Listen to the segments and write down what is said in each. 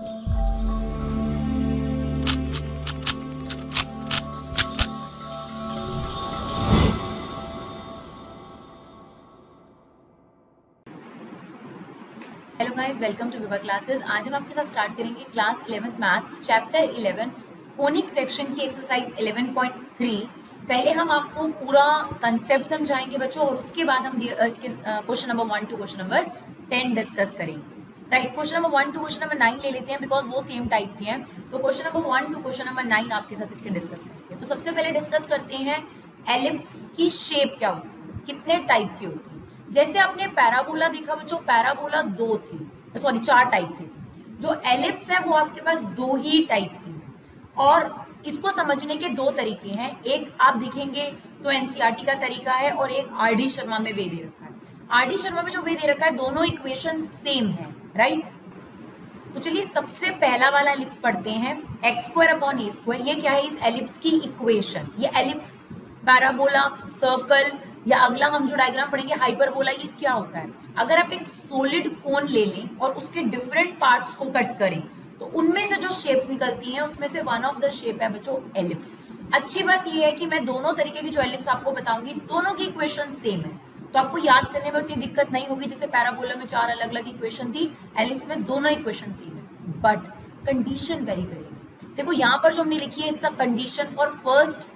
Hello guys, welcome to विवा classes. आज हम आपके साथ स्टार्ट करेंगे class 11th maths chapter 11 conic section की एक्सरसाइज 11.3। पहले हम आपको पूरा कंसेप्ट समझाएंगे बच्चों, और उसके बाद हम इसके question number 1 to question number 10 discuss करेंगे। Right, question number 1 to question number 9 ले लेते हैं बिकॉज वो सेम टाइप के हैं। तो question number 1 to question number 9 आपके साथ इसके डिस्कस करेंगे। तो सबसे पहले डिस्कस करते हैं एलिप्स की शेप क्या होती है, कितने टाइप की होती है। जैसे आपने पैराबोला देखा बच्चों, पैराबोला 2 थी, सॉरी 4 टाइप की थी। जो एलिप्स है वो आपके पास 2 ही टाइप की है, और इसको समझने के 2 तरीके हैं। एक आप देखेंगे तो एनसीईआरटी का तरीका है, और एक आर डी शर्मा में वे दे रखा है। आर डी शर्मा में जो वे दे रखा है, दोनों इक्वेशन सेम है। राइट, तो चलिए सबसे पहला वाला एलिप्स पढ़ते हैं, एक्स स्क्वायर अपॉन ए स्क्वायर। ये क्या है, इस एलिप्स की इक्वेशन। ये एलिप्स, पैराबोला, सर्कल, या अगला हम जो डायग्राम पढ़ेंगे हाइपरबोला, ये क्या होता है। अगर आप एक सॉलिड कोन ले लें और उसके डिफरेंट पार्ट्स को कट करें तो उनमें से जो शेप्स निकलती हैं उसमें से वन ऑफ द शेप है बच्चों एलिप्स। अच्छी बात ये है कि मैं दोनों तरीके की जो एलिप्स आपको बताऊंगी, दोनों की इक्वेशन सेम है, तो आपको याद करने में उतनी दिक्कत नहीं होगी। जैसे पैराबोला में 4 अलग अलग इक्वेशन थी, एलिप्स में दोनों इक्वेशन सेम है, बट कंडीशन वेरी करेगी। देखो यहाँ पर जो हमने लिखी है, it's a condition for first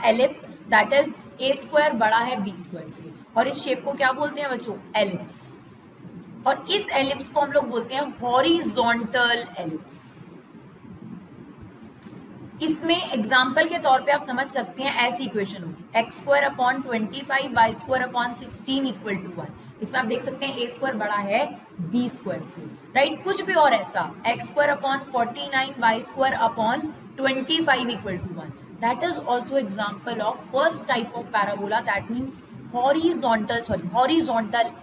ellipse, that is A square बड़ा है बी स्क्वायर से, और इस शेप को क्या बोलते हैं बच्चों, एलिप्स। और इस एलिप्स को हम लोग बोलते हैं हॉरिजॉन्टल एलिप्स। इसमें एग्जाम्पल के तौर पे आप समझ सकते हैं, ऐसी इक्वेशन होगी, X square upon 25 Y square upon 16 equal to 1। इसमें आप देख सकते हैं ए स्क्वायर बड़ा है बी स्क्वायर से। राइट, कुछ भी और ऐसा, X square upon 49 Y square upon 25 equal to 1। That is also example of first type of parabola, that means horizontal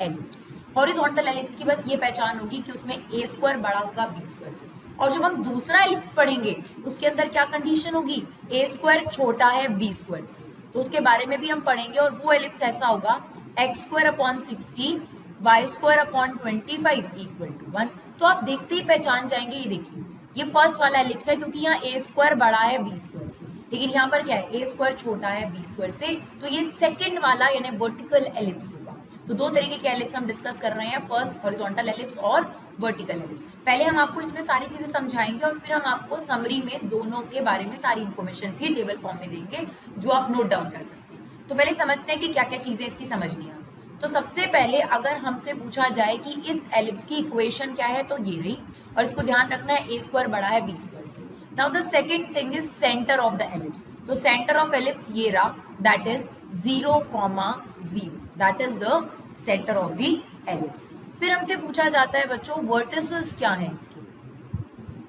ellipse. Horizontal ellipse की बस ये पहचान होगी कि उसमें ए स्क्वायर बड़ा होगा बी स्क्वायर से। और जब हम दूसरा एलिप्स पढ़ेंगे उसके अंदर क्या कंडीशन होगी, ए स्क्वायर छोटा है बी स्क्वायर से, तो उसके बारे में भी हम पढ़ेंगे। और वो एलिप्स ऐसा होगा, X square upon 16 Y square upon 25 equal to 1। तो आप देखते ही पहचान जाएंगे, ये देखिए ये फर्स्ट वाला एलिप्स है क्योंकि यहाँ ए स्क्वायर बड़ा है बी स्क्वायर से, लेकिन यहाँ पर क्या है, ए स्क्वायर छोटा है बी स्क्वायर से, तो ये सेकेंड वाला यानी वर्टिकल एलिप्स होगा। तो 2 तरीके के एलिप्स हम डिस्कस कर रहे हैं, फर्स्ट हॉरिजॉन्टल एलिप्स और वर्टिकल एलिप्स। पहले हम आपको इसमें सारी चीजें समझाएंगे और फिर हम आपको समरी में दोनों के बारे में सारी इन्फॉर्मेशन भी टेबल फॉर्म में देंगे जो आप नोट डाउन कर सकते हैं। तो पहले समझते हैं कि क्या क्या चीजें इसकी समझनी है। तो सबसे पहले अगर हमसे पूछा जाए कि इस एलिप्स की इक्वेशन क्या है, तो ये रही, और इसको ध्यान रखना है ए स्क्वायर बड़ा है बी स्क्वायर से। Now the second thing is centre of the ellipse. तो सेंटर ऑफ एलिप्स ये रहा, that is 0,0, that is the centre of the ellipse. फिर हमसे पूछा जाता है बच्चों वर्टिसेस क्या है इसके।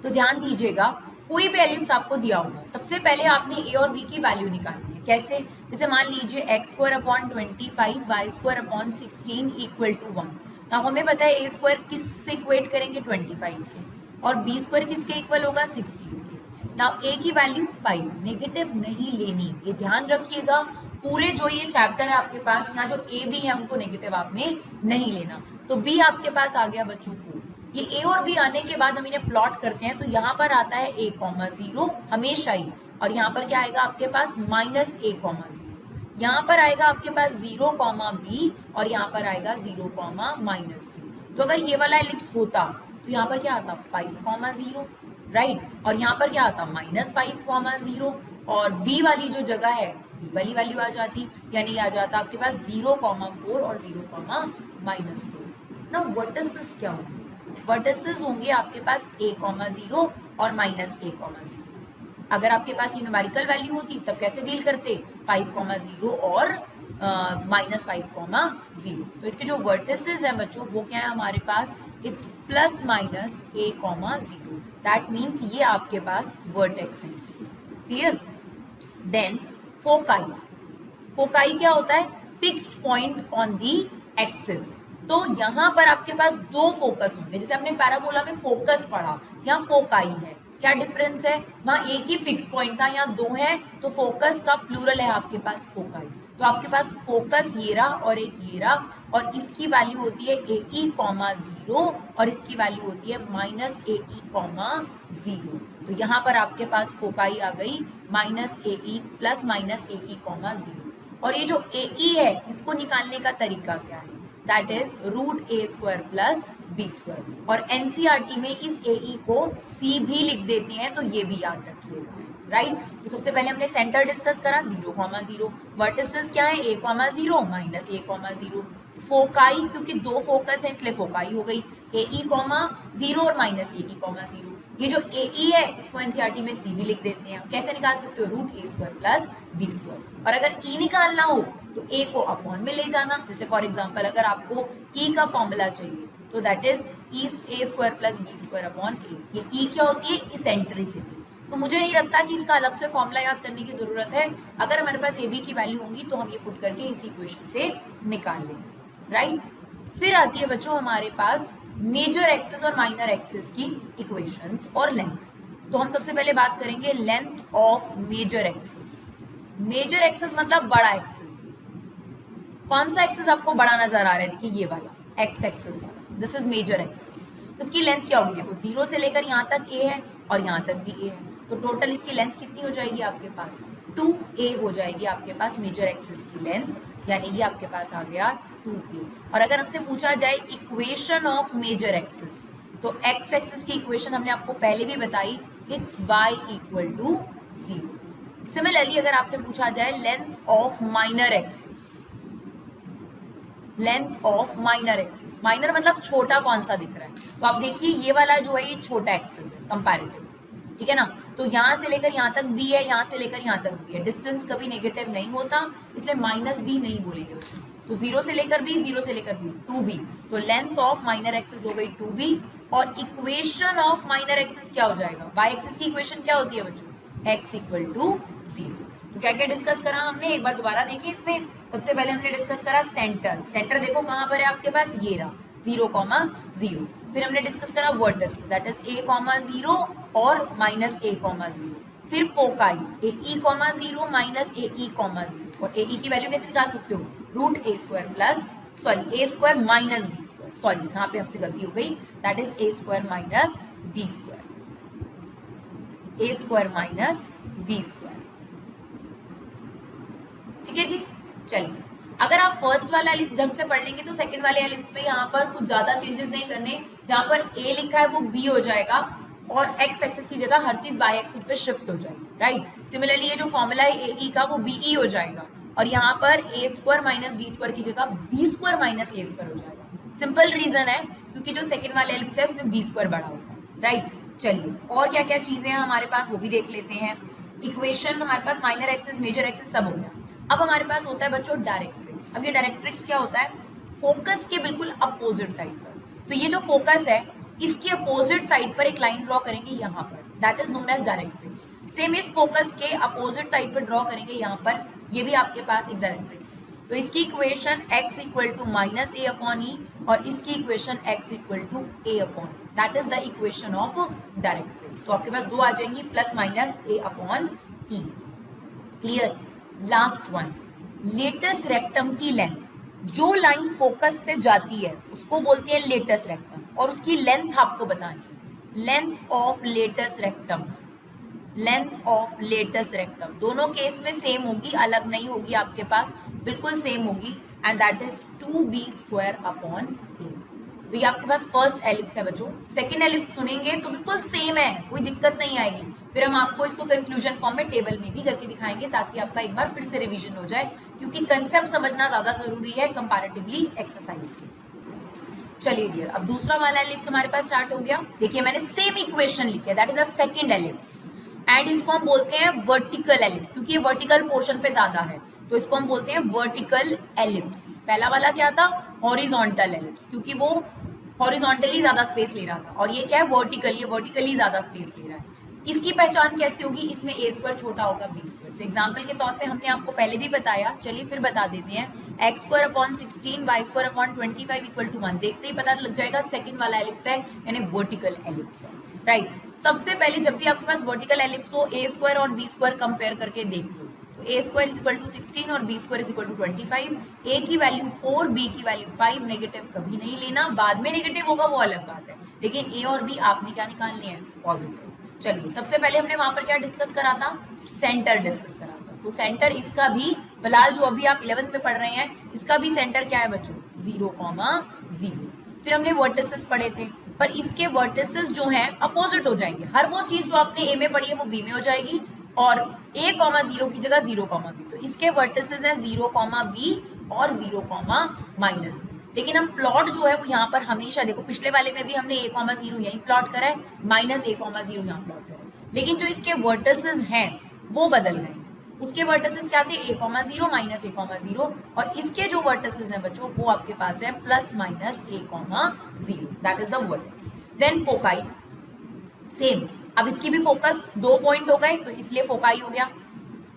तो ध्यान दीजिएगा, कोई भी एलिप्स आपको दिया होगा, सबसे पहले आपने ए और बी की वैल्यू निकालनी है। कैसे, जैसे मान लीजिए X square upon 25 Y square upon 16 equal to 1। ना हमें पता है ए स्क्वायर किस से इक्वेट करेंगे, 25 से, और बी स्क्वायर किसके इक्वल होगा, 16 के। ना ए की वैल्यू 5, नेगेटिव नहीं लेनी, ये ध्यान रखिएगा। पूरे जो ये चैप्टर है आपके पास, यहाँ जो ए बी है उनको नेगेटिव आपने नहीं लेना। तो बी आपके पास आ गया बच्चों 4। ये ए और बी आने के बाद हम इन्हें प्लॉट करते हैं, तो यहाँ पर आता है a,0 हमेशा ही, और यहाँ पर क्या आएगा आपके पास -a,0। यहाँ पर आएगा आपके पास 0,b, और यहाँ पर आएगा 0,-b। तो अगर ये वाला एलिप्स होता तो यहाँ पर क्या आता 5,0, राइट, और यहाँ पर क्या आता -5,0, और b वाली जो जगह है b वाली वैल्यू आ जाती, यानी आ जाता आपके पास 0,4 और 0,-4। ना वर्टिसेस क्या होंगे, वर्टिसेस होंगे आपके पास a,0 और -a,0। अगर आपके पास ये न्यूमेरिकल वैल्यू होती तब कैसे डील करते, 5,0 और -5,0। तो इसके जो वर्टिसेस हैं बच्चों वो क्या है हमारे पास, इट्स +-a,0। दैट मीन्स ये आपके पास वर्टेक्स है इसके। क्लियर। देन फोकाई, फोकाई क्या होता है, fixed point on the axis. तो यहाँ पर आपके पास 2 फोकस होंगे, जैसे हमने पैराबोला में फोकस पढ़ा, यहाँ फोकाई है। क्या डिफरेंस है, वहां एक ही फिक्स पॉइंट था, यहाँ 2 है, तो फोकस का प्लूरल है आपके पास फोकाई। तो आपके पास फोकस ये रहा और एक ये रहा, और इसकी वैल्यू होती है ए ई कॉमा 0 और इसकी वैल्यू होती है माइनस ए ई कॉमा 0। तो यहाँ पर आपके पास फोकाई आ गई माइनस ए ई प्लस माइनस ए ई कॉमा 0। और ये जो ए ई है इसको निकालने का तरीका क्या है, that is root A square plus B square. और एनसीईआरटी में इस ए ई को सी भी लिख देते हैं, तो ये भी याद रखिएगा, राइट। तो सबसे पहले हमने सेंटर डिस्कस करा 0,0, वर्टिसेस क्या है a,0 माइनस a,0, फोकाई क्योंकि दो फोकस है इसलिए फोकाई हो गई a,0 और माइनस a,0। ये जो ए ई है इसको एनसीईआरटी में सी भी लिख देते हैं। कैसे निकाल सकते हो, root A square plus B square. और अगर ई निकालना हो तो ए को अपॉन में ले जाना, जैसे फॉर एग्जांपल अगर आपको ई का फॉर्मूला चाहिए तो that is A square plus B square upon A. ये ई क्या होती है, इसेंट्रिसिटी। तो मुझे नहीं लगता कि इसका अलग से फॉर्मूला याद करने की जरूरत है, अगर हमारे पास ए बी की वैल्यू होंगी तो हम ये पुट करके इस इक्वेशन से निकाल लेंगे, राइट। फिर आती है बच्चों हमारे पास मेजर एक्सिस और माइनर एक्सिस की इक्वेशंस और लेंथ। तो हम सबसे पहले बात करेंगे length of major axis. Major axis मतलब बड़ा एक्सिस। कौन सा एक्सिस आपको बड़ा नजर आ रहा है, देखिए ये वाला एक्स एक्सिस वाला, दिस इज मेजर एक्सिस। तो इसकी लेंथ क्या होगी, देखो 0 से लेकर यहाँ तक ए है और यहाँ तक भी ए है, तो टोटल इसकी लेंथ कितनी हो जाएगी आपके पास, 2a हो जाएगी आपके पास मेजर एक्सिस की लेंथ, यानी ये आपके पास आ गया 2a। और अगर हमसे पूछा जाए इक्वेशन ऑफ मेजर एक्सिस, तो एक्स एक्सिस की इक्वेशन हमने आपको पहले भी बताई, it's y equal to 0। Similarly अगर आपसे पूछा जाए length of minor axis, length of minor axis, minor मतलब छोटा कौन सा दिख रहा है, तो आप देखिए ये वाला जो है ये छोटा एक्सिस है कंपैरेटिव, ठीक है ना। तो यहाँ से लेकर यहाँ तक b है, यहाँ से लेकर यहाँ तक b है, डिस्टेंस कभी नेगेटिव नहीं होता इसलिए माइनस b नहीं बोलेंगे बच्चों। तो 0 से लेकर b, 0 से लेकर b 2b, तो लेंथ ऑफ माइनर एक्सिस हो गई 2b। और इक्वेशन ऑफ माइनर एक्सिस क्या हो जाएगा, y एक्सिस की इक्वेशन क्या होती है बच्चों, x इक्वल टू 0। तो क्या क्या डिस्कस करा हमने, एक बार दोबारा देखिए। इसमें सबसे पहले हमने डिस्कस करा सेंटर, सेंटर देखो कहाँ पर है आपके पास, ये रहा 0,0। फिर हमने डिस्कस करा वर्टिसेस, दैट इज a,0 और माइनस a,0। फिर फोकाई a,0 माइनस a,0, और a की वैल्यू कैसे निकाल सकते हो, root A square plus sorry A square minus B square, sorry यहाँ पे हमसे गलती हो गई, that is A square minus B square, A square minus B square, ठीक है जी। चलिए अगर आप फर्स्ट वाला एलिप्स ढंग से पढ़ लेंगे तो सेकंड वाले एलिप्स में यहाँ पर कुछ ज्यादा चेंजेस नहीं करने, जहाँ पर a लिखा है वो b हो जाएगा और x एक्सिस की जगह हर चीज y एक्सिस पे शिफ्ट हो जाएगी, राइट। सिमिलरली ये जो फॉर्मूला है ए का वो बीई हो जाएगा, और यहाँ पर ए स्क्वायर माइनस बी स्क्वायर की जगह बी स्क्वायर माइनस ए स्क्वायर हो जाएगा। सिंपल रीजन है क्योंकि जो सेकंड वाले एलिप्स है उसमें बी स्क्वायर बड़ा होता है, राइट। चलिए और क्या क्या चीजें हैं हमारे पास वो भी देख लेते हैं। इक्वेशन हमारे पास माइनर एक्सिस मेजर एक्सिस सब हो गया। अब हमारे पास होता है बच्चों डायरेक्ट्रिक्स। अब ये डायरेक्ट्रिक्स क्या होता है, फोकस के बिल्कुल अपोजिट साइड पर, तो ये जो फोकस है इसके अपोजिट साइड पर एक लाइन ड्रॉ करेंगे यहाँ पर, that is known as directrix. Same इस फोकस के अपोजिट साइड पर ड्रॉ करेंगे यहाँ पर, ये भी आपके पास एक डायरेक्ट्रिक्स है। तो इसकी equation x equal to minus A upon E और इसकी equation x equal to A upon, that is the equation of directrix. तो आपके पास दो आ जाएंगी plus minus A upon E, clear. Last one, latus rectum की लेंथ, जो लाइन फोकस से जाती है उसको बोलते हैं लेटस रेक्टम, और उसकी लेंथ आपको बतानी है, length of latus rectum, length of latus rectum. दोनों केस में सेम होगी, अलग नहीं होगी, आपके पास बिल्कुल सेम होगी, and that is 2b square upon A. तो ये आपके पास फर्स्ट एलिप्स है बच्चों। सेकंड एलिप्स सुनेंगे तो बिल्कुल सेम है, कोई दिक्कत नहीं आएगी। फिर हम आपको इसको कंक्लूजन फॉर्म में टेबल में भी करके दिखाएंगे ताकि आपका एक बार फिर से रिवीजन हो जाए, क्योंकि कंसेप्ट समझना ज्यादा जरूरी है कंपैरेटिवली एक्सरसाइज के। चलिए डियर, अब दूसरा वाला एलिप्स हमारे पास स्टार्ट हो गया। देखिए मैंने सेम इक्वेशन लिखी है, that is a second ellipse, and इसको हम बोलते हैं वर्टिकल एलिप्स, क्योंकि ये वर्टिकल पोर्शन पे ज्यादा है तो इसको हम बोलते हैं वर्टिकल एलिप्स। पहला वाला क्या था, हॉरिजॉन्टल एलिप्स, क्योंकि वो हॉरिजॉन्टली ज्यादा स्पेस ले रहा था, और ये क्या है वर्टिकल, ये वर्टिकली ज्यादा स्पेस ले रहा है। इसकी पहचान कैसे होगी, इसमें ए स्क्वायर छोटा होगा बी स्क्वायर से। एग्जाम्पल के तौर पे हमने आपको पहले भी बताया, चलिए फिर बता देते हैं। X square upon 16 Y square upon 25 equal to 1, देखते ही पता लग जाएगा सेकंड वाला एलिप्स है, यानी वर्टिकल एलिप्स है, राइट। सबसे पहले जब भी आपके पास वर्टिकल एलिप्स हो, ए स्क्वायर और बी स्क्वायर कंपेयर करके देख लो। तो A square is equal to 16 और B square is equal to 25। A की वैल्यू 4, बी की वैल्यू 5, नेगेटिव कभी नहीं लेना, बाद में नेगेटिव होगा वो अलग बात है, लेकिन ए और बी आपने क्या निकालने हैं, पॉजिटिव। चलिए सबसे पहले हमने वहां पर क्या डिस्कस करा था, सेंटर डिस्कस करा था। तो सेंटर इसका भी फिलहाल जो अभी आप 11th में पढ़ रहे हैं इसका भी सेंटर क्या है बच्चों, 0,0। फिर हमने वर्टिसेस पढ़े थे, पर इसके वर्टिसेस जो हैं अपोजिट हो जाएंगे। हर वो चीज जो आपने ए में पढ़ी है वो बी में हो जाएगी, और a, 0 की जगह 0, b। तो इसके वर्टिसेस है 0, b और 0, -b। लेकिन हम प्लॉट जो है वो यहाँ पर हमेशा, देखो पिछले वाले में भी हमने a, 0 यहीं प्लॉट करा है, -a, 0 यहाँ प्लॉट करा है, लेकिन जो इसके वर्टिसेस हैं वो बदल गए। उसके वर्टिसेस क्या थे, a, 0, -a, 0, और इसके जो वर्टिसेस हैं बच्चों वो आपके पास है +-a, 0, that is the vertex. Then foci same, अब इसकी भी फोकस 2 पॉइंट हो गए तो इसलिए फोकाई हो गया।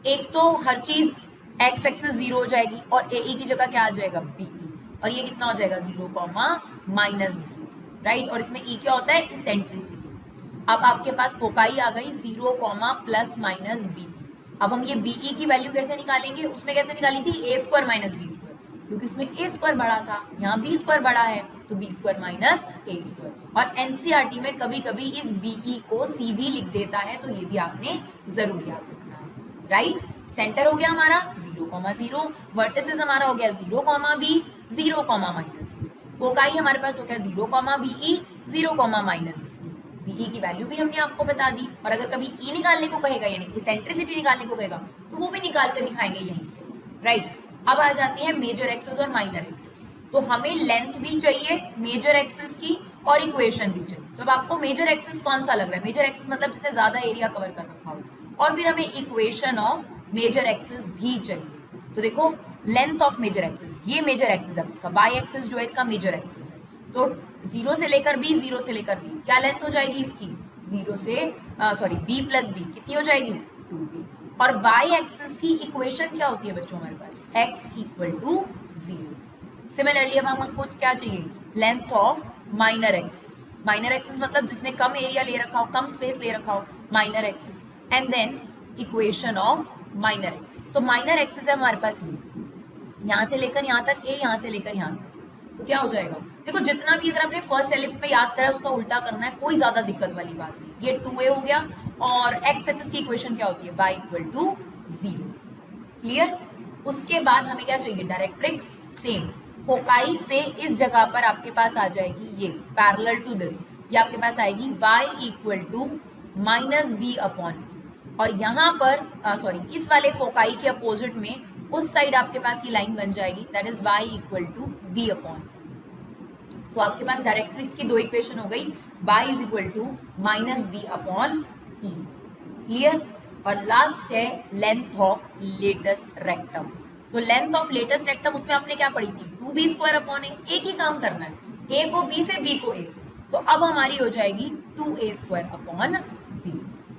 एक तो हर चीज एक्स एक्सिस 0 हो जाएगी और ए की जगह क्या आ जाएगा, बी, और ये कितना हो जाएगा 0, -b, राइट। और इसमें ई क्या होता है, इसेंट्रिसिटी। अब आपके पास फोकाई आ गई 0, +-b। अब हम ये बीई की वैल्यू कैसे निकालेंगे, उसमें कैसे निकाली थी, a square minus B square, क्योंकि इसमें a स्क्वायर बड़ा था, यहाँ b स्क्वायर बड़ा है, तो b square minus a square. और एनसीईआरटी में कभी कभी इस बीई को सी भी लिख देता है, तो ये भी आपने जरूर याद रखना है, राइट। सेंटर हो गया हमारा 0,0, वर्टिसेस हमारा हो गया 0, b, 0, -b। फोकाई हमारे पास हो गया 0, be, 0, -b। बीई की वैल्यू भी हमने आपको बता दी, और अगर कभी ई निकालने को कहेगा यानी इसेंट्रिसिटी निकालने को कहेगा तो वो भी निकाल कर दिखाएंगे यहीं से, राइट। अब आ जाती है मेजर एक्सिस और माइनर एक्सिस। तो हमें लेंथ भी चाहिए मेजर एक्सिस की और इक्वेशन भी चाहिए। तो अब आपको मेजर एक्सिस कौन सा लग रहा है, मेजर एक्सिस मतलब जिसने ज्यादा एरिया कवर कर रखा हो, और फिर हमें इक्वेशन ऑफ मेजर एक्सिस भी चाहिए। तो देखो लेंथ ऑफ मेजर एक्सिस, ये मेजर एक्सिस है इसका, वाई एक्सिस जो है इसका मेजर एक्सिस है। तो 0 से लेकर b, 0 से लेकर b, क्या लेंथ हो जाएगी इसकी, 0 से b + b कितनी हो जाएगी, 2b। और y एक्सिस की इक्वेशन क्या होती है बच्चों हमारे पास, x = 0। सिमिलरली अब हमको क्या चाहिए, length of minor axis. Minor axis मतलब जिसने कम एरिया ले रखा हो, कम स्पेस ले रखा हो, minor axis. And then equation of minor axis. तो माइनर एक्सिस है हमारे पास ये, यहाँ से लेकर यहाँ तक a, यहाँ से लेकर यहाँ तक, तो क्या हो जाएगा, देखो जितना भी अगर आपने फर्स्ट एलिप्स में याद करा उसका उल्टा करना है, कोई ज्यादा दिक्कत वाली बात नहीं। ये 2a हो गया, और x एक्सिस की इक्वेशन क्या होती है, y = 0, क्लियर। उसके बाद हमें क्या चाहिए, डायरेक्ट्रिक्स। सेम, फोकाई से इस जगह पर आपके पास आ जाएगी ये पैरेलल टू दिस, ये आपके पास आएगी y = -b/, और यहाँ पर इस वाले फोकाई के अपोजिट में उस साइड आपके पास ये लाइन बन जाएगी, दैट इज y = b/। तो आपके पास डायरेक्ट्रिक्स की 2 इक्वेशन हो गई, y = -b/e, क्लियर। और लास्ट है लेंथ ऑफ लेटस रेक्टम। तो लेंथ ऑफ लेटस रेक्टम उसमें आपने क्या पढ़ी थी, 2b²/a, एक ही काम करना है, a को b से, b को a से। तो अब हमारी हो जाएगी 2a²/b,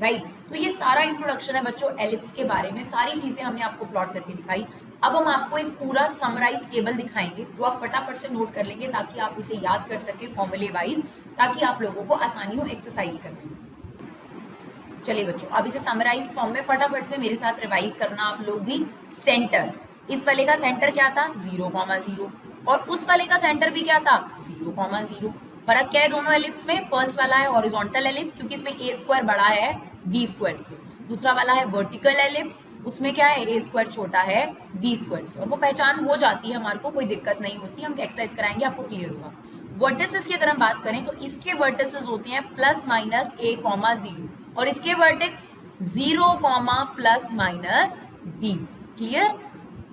राइट। तो ये सारा इंट्रोडक्शन है बच्चों एलिप्स के बारे में, सारी चीजें हमने आपको प्लॉट करके दिखाई। अब हम आपको एक पूरा समराइज टेबल दिखाएंगे जो आप फटाफट से नोट कर लेंगे, ताकि आप इसे याद कर सके फॉर्मूले वाइज, ताकि आप लोगों को आसानी हो एक्सरसाइज करने में। चलिए बच्चों अब इसे समराइज फॉर्म में फटाफट से मेरे साथ रिवाइज करना आप लोग भी। सेंटर, इस वाले का सेंटर क्या था, 0,0, और उस वाले का सेंटर भी क्या था, 0,0। फर्क क्या है दोनों एलिप्स में, फर्स्ट वाला है हॉरिजॉन्टल एलिप्स क्योंकि इसमें a² बड़ा है b² से, दूसरा वाला है वर्टिकल एलिप्स, उसमें क्या है a² छोटा है b² से, और वो पहचान हो जाती है हमारे को, कोई दिक्कत नहीं होती, हम एक्सरसाइज कराएंगे आपको क्लियर होगा। वर्टिसेस की अगर हम बात करें तो इसके वर्टिसेस होते हैं +-a, 0, और इसके वर्टेक्स 0, +-b, क्लियर।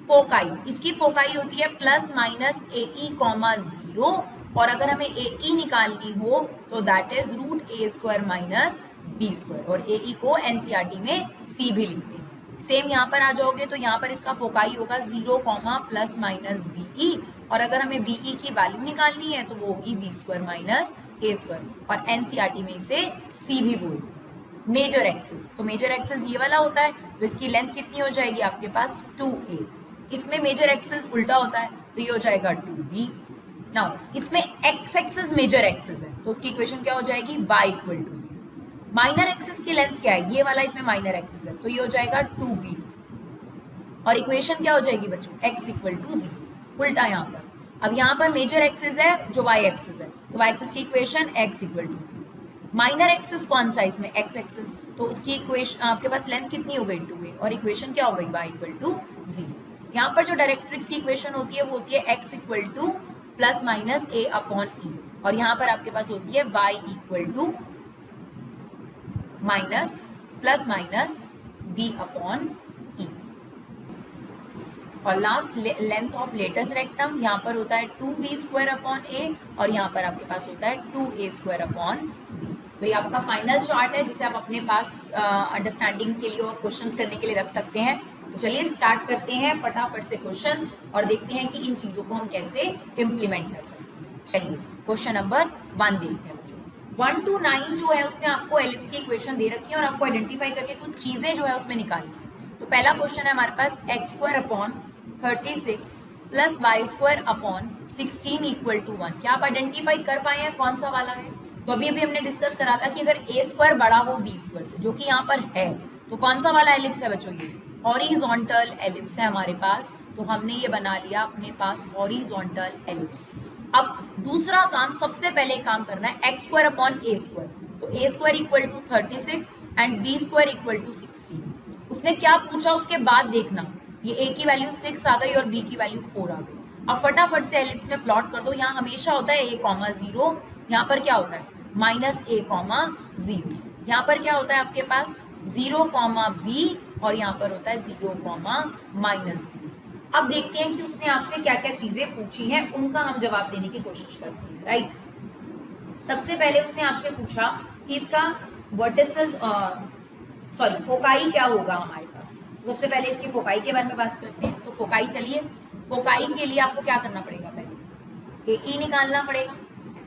फोकाई, इसकी फोकाई होती है +-ae, 0, और अगर हमें ae निकालनी हो तो दैट इज √a² - b², और ae को एनसीईआरटी में c भी लिखते हैं। सेम यहाँ पर आ जाओगे तो यहाँ पर इसका फोकाई होगा 0, +-be, और अगर हमें be की वैल्यू निकालनी है तो वो होगी b² - a², और एनसीईआरटी में इसे c भी बोलते हैं। मेजर एक्सिस, तो मेजर एक्सिस ये वाला होता है, तो इसकी लेंथ कितनी हो जाएगी आपके पास 2a। इसमें मेजर एक्सिस उल्टा होता है तो ये हो जाएगा 2b। नाउ इसमें x एक्सिस मेजर एक्सिस है तो उसकी इक्वेशन क्या हो जाएगी, y = 0। माइनर एक्सिस की लेंथ क्या है, ये वाला इसमें माइनर एक्सिस है तो ये हो जाएगा 2b। और इक्वेशन क्या हो जाएगी बच्चों, x इक्वल टू 0। उल्टा यहाँ पर, अब यहाँ पर मेजर एक्सिस है जो y एक्सिस है, तो y एक्सिस की equation x equal to 0। Minor axis कौन सा इसमें, x एक्सिस, तो उसकी इक्वेशन आपके पास लेंथ कितनी हो गई 2a, और इक्वेशन क्या हो गई y इक्वल टू 0। यहाँ पर जो डायरेक्ट्रिक्स की इक्वेशन होती है वो होती है x equal to plus minus a upon e, और यहाँ पर आपके पास होती है y equal to minus plus minus b upon e। और last length of latus rectum यहाँ पर होता है 2b स्क्वायर अपॉन a, और यहाँ पर आपके पास होता है 2a स्क्वायर अपॉन b। तो ये आपका फाइनल चार्ट है जिसे आप अपने पास अंडरस्टैंडिंग के लिए और क्वेश्चंस करने के लिए रख सकते हैं। तो चलिए स्टार्ट करते हैं फटाफट से क्वेश्चंस और देखते हैं कि इन चीज़ों को हम कैसे इम्प्लीमेंट कर सकते हैं। चलिए क्वेश्चन नंबर 1 देखते हैं बच्चों। 1 to 9 जो है उसमें आपको एलिप्स की इक्वेशन दे रखी है और आपको आइडेंटिफाई करके कुछ चीज़ें जो है उसमें निकालनी है। तो पहला क्वेश्चन है हमारे पास x square upon 36 plus Y square upon 16 equal to 1। क्या आप आइडेंटिफाई कर पाए हैं कौन सा वाला है? तो अभी अभी हमने डिस्कस करा था कि अगर a स्क्वायर बड़ा हो b स्क्वायर से, जो कि यहाँ पर है, तो कौन सा वाला एलिप्स है बच्चों? ये हॉरिजॉन्टल एलिप्स है हमारे पास। तो हमने ये बना लिया अपने पास हॉरिजॉन्टल एलिप्स। अब दूसरा काम, सबसे पहले काम करना है x square upon a square. तो a square equal to 36 and b square equal to 16। उसने क्या पूछा उसके बाद देखना, ये a की वैल्यू 6 आ गई और b की वैल्यू 4 आ गई। अब फटाफट से एलिप्स में प्लॉट कर दो। यहाँ हमेशा होता है a कॉमा 0, यहाँ पर क्या होता है माइनस a कॉमा 0, यहाँ पर क्या होता है आपके पास 0 कॉमा b, और यहाँ पर होता है 0 कॉमा माइनस b। अब देखते हैं कि उसने आपसे क्या क्या चीजें पूछी हैं, उनका हम जवाब देने की कोशिश करते हैं। राइट, सबसे पहले उसने आपसे पूछा कि इसका वर्टिसेस फोकाई क्या होगा हमारे पास। तो सबसे पहले इसकी फोकाई के बारे में बात करते हैं। तो फोकाई, चलिए फोकाई के लिए आपको क्या करना पड़ेगा, पहले AE निकालना पड़ेगा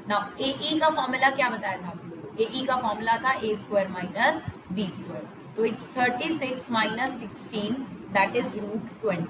ना। AE का फॉर्मूला क्या बताया था आपको? AE का फॉर्मूला था a square minus b square. तो इट्स 36 माइनस 16 दैट इज √20।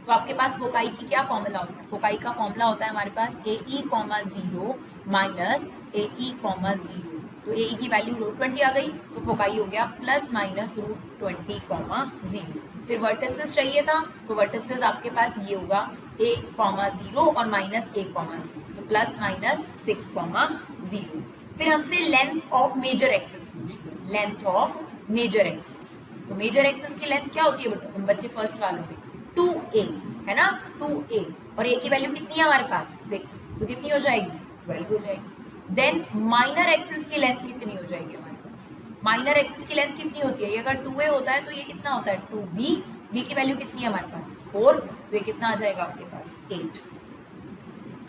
तो आपके पास फोकाई की क्या फॉर्मूला होता है? फोकाई का फॉर्मूला होता है हमारे पास AE comma 0 minus AE comma 0। तो AE की वैल्यू √20 आ गई, तो फोकाई हो गया प्लस माइनस √20 कॉमा 0। फिर वर्टिसेस चाहिए था, तो वर्टिसेस आपके पास ये होगा a कॉमा 0 और माइनस a कॉमा 0, तो प्लस माइनस 6 कॉमा 0। फिर हमसे लेंथ ऑफ मेजर एक्सिस पूछ लिया, लेंथ ऑफ मेजर एक्सिस। तो मेजर एक्सिस की लेंथ क्या होती है बच्चे फर्स्ट वालों में? 2a है ना, 2a, और a की वैल्यू कितनी है हमारे पास 6, तो कितनी हो जाएगी 12 हो जाएगी। देन माइनर एक्सिस की लेंथ कितनी हो जाएगी हमारे पास? माइनर एक्सिस की लेंथ कितनी होती है? ये अगर 2a होता है तो ये कितना होता है 2b, b की वैल्यू कितनी है हमारे पास 4, तो ये कितना आ जाएगा आपके पास 8।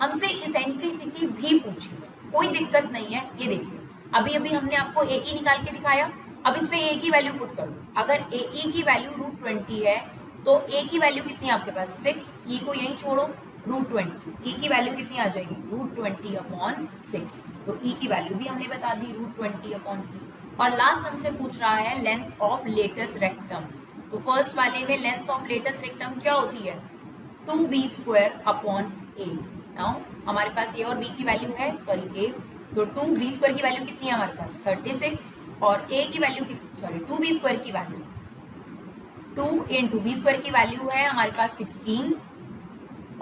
हमसे इसेंट्रिसिटी भी पूछी है, कोई दिक्कत नहीं है। ये देखिए अभी अभी हमने आपको AE निकाल के दिखाया, अब इसमें a की वैल्यू पुट कर दो। अगर AE की वैल्यू √20 है तो a की वैल्यू कितनी है आपके पास 6, e को यहीं छोड़ो √20, e की वैल्यू कितनी आ जाएगी √20 अपॉन 6। तो e की वैल्यू भी हमने बता दी √20 अपॉन e। और लास्ट हमसे पूछ रहा है लेंथ ऑफ लेटेस्ट रेक्टम। तो फर्स्ट वाले में लेंथ ऑफ लेटेस्ट रेक्टम क्या होती है 2b square upon a। Now हमारे पास a और b की वैल्यू है, सॉरी a, तो 2b स्क्वायर की वैल्यू कितनी है हमारे पास 36, और a की वैल्यू 2b स्क्वायर की वैल्यू 2 इंटू b स्क्वायर की वैल्यू है हमारे पास 16,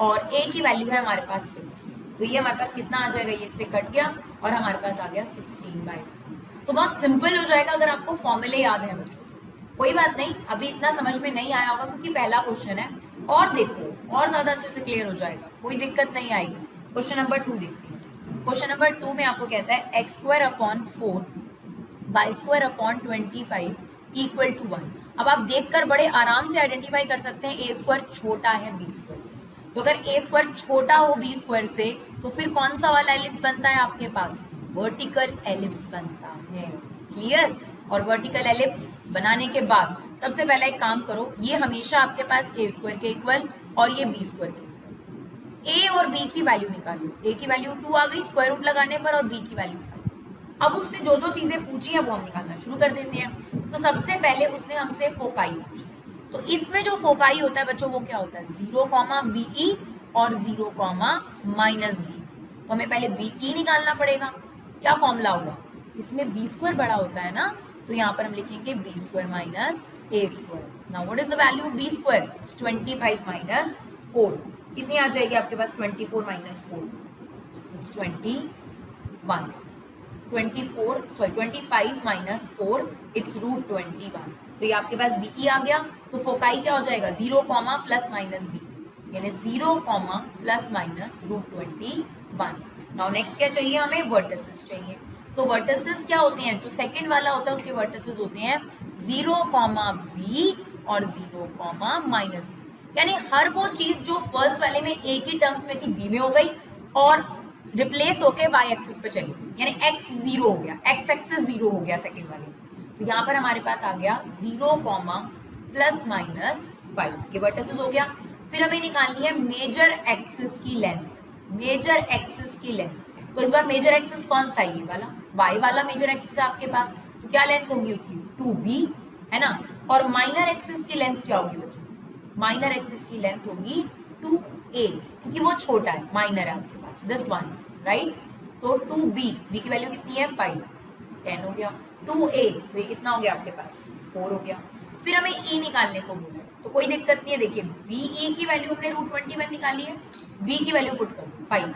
और a की वैल्यू है हमारे पास 6। तो ये हमारे पास कितना आ जाएगा, ये इससे कट गया और हमारे पास आ गया 16/2। तो बहुत सिंपल हो जाएगा अगर आपको फॉर्मूले याद है बच्चों। कोई बात नहीं, अभी इतना समझ में नहीं आया होगा क्योंकि पहला क्वेश्चन है, और देखो और ज्यादा अच्छे से क्लियर हो जाएगा, कोई दिक्कत नहीं आएगी। क्वेश्चन नंबर 2 देखते हैं। क्वेश्चन नंबर 2 में आपको कहता है x square upon 4 y square upon 25 equal to 1। अब आप देखकर बड़े आराम से आइडेंटिफाई कर सकते हैं a स्क्वायर छोटा है b स्क्वायर से। तो अगर a स्क्वायर छोटा हो b स्क्वायर से तो फिर कौन सा वाला एलिप्स बनता है आपके पास? वर्टिकल एलिप्स बनता है। क्लियर? और वर्टिकल एलिप्स बनाने के बाद सबसे पहला एक काम करो, ये हमेशा आपके पास a स्क्वायर के इक्वल और ये b स्क्वायर के इक्वल। a और b की वैल्यू निकालो, a की वैल्यू 2 आ गई स्क्वायर रूट लगाने पर, और b की वैल्यू 5। अब उसने जो जो चीजें पूछी है वो हम निकालना शुरू कर देते हैं। तो सबसे पहले उसने हमसे फोकाई पूछा। तो इसमें जो फोकाई होता है बच्चों वो क्या होता है 0, BE और 0, -B। तो हमें पहले BE निकालना पड़ेगा। क्या फॉर्मूला होगा? इसमें b स्क्वायर बड़ा होता है ना, तो यहाँ पर हम लिखेंगे b square minus a square. Now what is the value of b square? It's 25 minus 4. कितनी आ जाएगी आपके पास? 24 minus 4. It's 21. 25 minus 4, it's root 21. तो ये आपके पास BE आ गया. तो फोकाई क्या हो जाएगा? 0, प्लस माइनस B, यानी 0, plus minus root 21. Now next क्या चाहिए हमें? वर्टिसेस चाहिए. तो वर्टिसेस क्या होते हैं? जो सेकंड वाला होता है उसके वर्टिसेस होते हैं 0, B और 0, माइनस B. यानी हर वो चीज जो फर्स्ट वाले में A की टर्म्स में थी B में हो गई और रिप्लेस होके y एक्सिस पे चली, यानी x 0 हो गया, x एक्सिस 0 हो गया सेकंड वाले. तो यहाँ पर हमारे पास आ गया 0, प्लस माइनस 5. ये वर्टिसेस हो गया. फिर हमें निकालनी है मेजर एक्सिस की लेंथ. मेजर एक्सिस की लेंथ. तो इस बार मेजर एक्सिस कौन सा है? ये वाला y वाला मेजर एक्सिस है आपके पास. तो क्या लेंथ होगी उसकी? 2b, है ना. और माइनर एक्सिस की लेंथ क्या होगी बच्चों? माइनर एक्सिस की लेंथ होगी 2a, क्योंकि वो छोटा है, माइनर है आपके पास, दिस वन, राइट. तो 2b, b की वैल्यू कितनी है? 5, 10 हो गया. 2a, तो ये कितना हो गया आपके पास? 4 हो गया. फिर हमें e निकालने को बोला, तो कोई दिक्कत नहीं है. देखिए be की वैल्यू हमने रूट 21 निकाली है, b की वैल्यू पुट कर दो 5.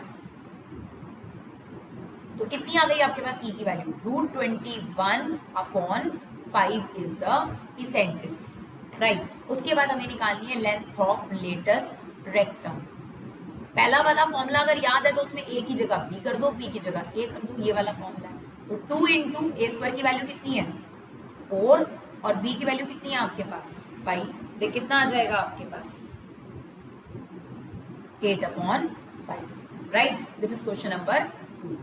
तो कितनी आ गई आपके पास e की value? Root 21 upon 5 is the eccentricity, right. उसके बाद हमें निकालनी है लेंथ ऑफ लेटेस्ट रेक्टम. पहला वाला फॉर्मूला अगर याद है तो उसमें a की जगह b कर दो, b की जगह a कर दो, ये वाला फॉर्मूला है. तो 2 इंटू a स्क्वायर की वैल्यू कितनी है? 4 और b की वैल्यू कितनी है आपके पास? 5. तो कितना आ जाएगा आपके पास? 8 upon 5, right. This is question number 2.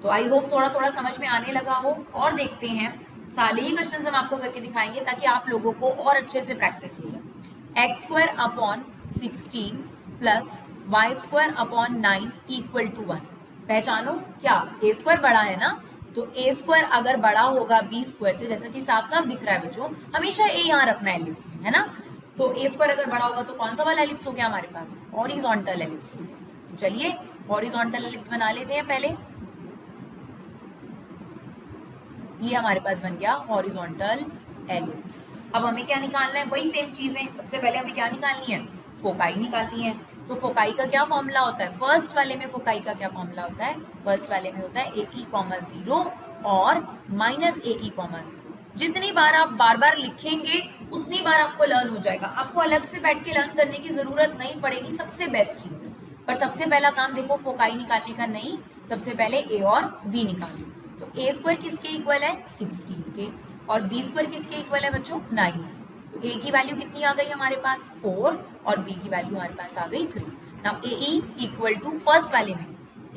तो आई होप थोड़ा थोड़ा समझ में आने लगा हो. और देखते हैं, सारे ही क्वेश्चन हम आपको करके दिखाएंगे ताकि आप लोगों को और अच्छे से प्रैक्टिस हो जाए. X square upon 16 plus Y square upon 9 equal to 1. पहचानो क्या? ए स्क्वायर बड़ा है ना, तो ए स्क्वायर अगर बड़ा होगा बी स्क्वायर से, जैसा कि साफ साफ दिख रहा है बच्चों, हमेशा ए यहाँ रखना है एलिप्स में, है ना. तो ए स्क्वायर अगर बड़ा होगा तो कौन सा वाला एलिप्स हो गया हमारे पास? हॉरिजॉन्टल एलिप्स हो गया. तो चलिए हॉरिजॉन्टल एलिप्स बना लेते हैं पहले. ये हमारे पास बन गया हॉरिजॉन्टल एलिप्स. अब हमें क्या निकालना है? वही सेम चीजें. सबसे पहले हमें क्या निकालनी है? फोकाई निकालनी है. तो फोकाई का क्या फॉर्मूला होता है? फर्स्ट वाले में फोकाई का क्या फॉर्मूला होता है? फर्स्ट वाले में होता है AE, 0 और माइनस AE, 0. जितनी बार आप बार बार लिखेंगे उतनी बार आपको लर्न हो जाएगा. आपको अलग से बैठ के लर्न करने की जरूरत नहीं पड़ेगी, सबसे बेस्ट चीज है. पर सबसे पहला काम देखो फोकाई निकालने का नहीं, सबसे पहले A और B निकालो. तो a स्क्वायर किसके इक्वल है? 16 के. और b स्क्वायर किसके इक्वल है बच्चों? 9. तो a की वैल्यू कितनी आ गई हमारे पास? 4 और b की वैल्यू हमारे पास आ गई 3. Now AE equal to first वाले में